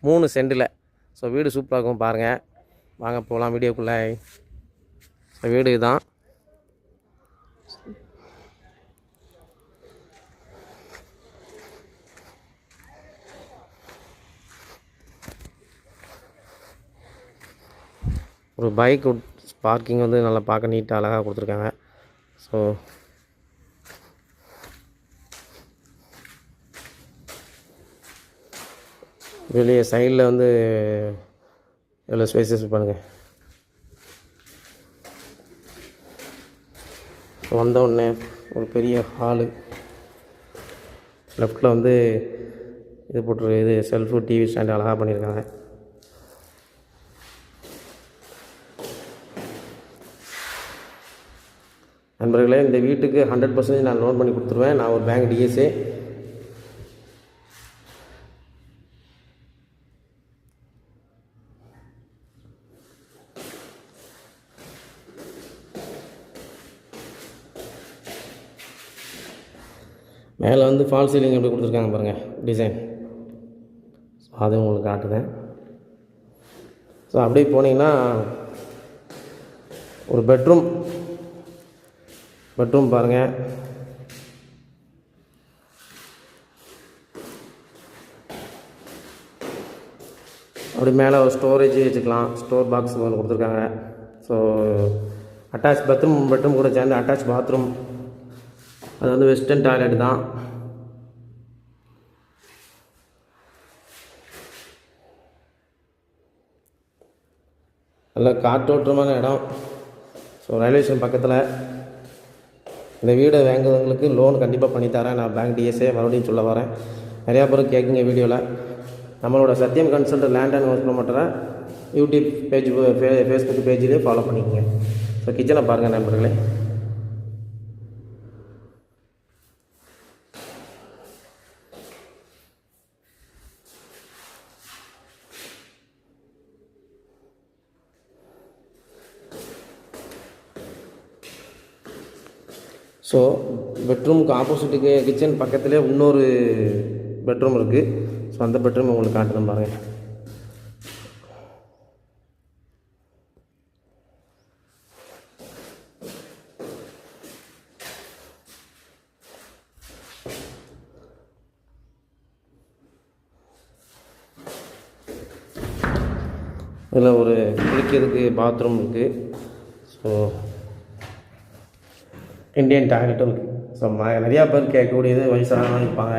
3 சென்டில். So வீடு சூப்பராக இருக்கும் பாருங்கள். வாங்க போகலாம் வீடியோக்குள்ளே. வீடு இதுதான். ஒரு பைக் பார்க்கிங் வந்து நல்லா பார்க்க நீட்டாக அழகாக கொடுத்துருக்காங்க. ஸோ வெளியே சைடில் வந்து எவ்வளோ ஸ்பேசஸ் பண்ணுங்கள். வந்த உடனே ஒரு பெரிய ஹாலு, லெஃப்டில் வந்து இது போட்டு இது செல்ஃபு டிவி ஸ்டாண்டு அழகாக பண்ணியிருக்காங்க. நண்பர்களே, இந்த வீட்டுக்கு 100% நான் லோன் பண்ணி கொடுத்துருவேன். நான் ஒரு பேங்க் டிஎஸ்ஏ. மேலே வந்து ஃபால் சீலிங் எப்படி கொடுத்துருக்காங்க பாருங்கள், டிசைன். ஸோ அது உங்களுக்கு காட்டுதேன். ஸோ அப்படியே போனீங்கன்னா ஒரு பெட்ரூம் பாருங்கள். அப்படி மேலே ஒரு ஸ்டோரேஜ் வச்சுக்கலாம். ஸ்டோர் பாக்ஸ் ஒன்று கொடுத்துருக்காங்க. ஸோ அட்டாச் பெட்ரூம் கூட சேர்ந்து அட்டாச் பாத்ரூம். அது வந்து வெஸ்டர்ன் டாய்லெட் தான். நல்ல காற்றோட்டமான இடம். ஸோ ரயில்வே ஸ்டேஷன் பக்கத்தில். இந்த வீடை வாங்குறவங்களுக்கு லோன் கண்டிப்பாக பண்ணித்தரேன். நான் பேங்க் டிஎஸ்ஏ மறுபடியும் சொல்ல வரேன். நிறையா பேர் கேட்குங்க வீடியோவில். நம்மளோட Sathyam consult land and house ப்ரொமோட்டரை யூடியூப் பேஜ், ஃபேஸ்புக் பேஜ்லேயே ஃபாலோ பண்ணிக்கோங்க. ஸோ கிச்சனை பாருங்கள் நண்பர்களே. ஸோ பெட்ரூமுக்கு ஆப்போசிட்டுக்கு கிச்சன் பக்கத்துலேயே இன்னொரு பெட்ரூம் இருக்குது. ஸோ அந்த பெட்ரூம் உங்களுக்கு காட்டுறேன் பாருங்கள். இதில் ஒரு குளிக்கிறதுக்கு பாத்ரூம் இருக்குது. ஸோ இந்தியன் டாய்லெட்டும் இருக்குது. ஸோ நிறையா பேர் கேட்கக்கூடியது, வயசானவங்க இருப்பாங்க,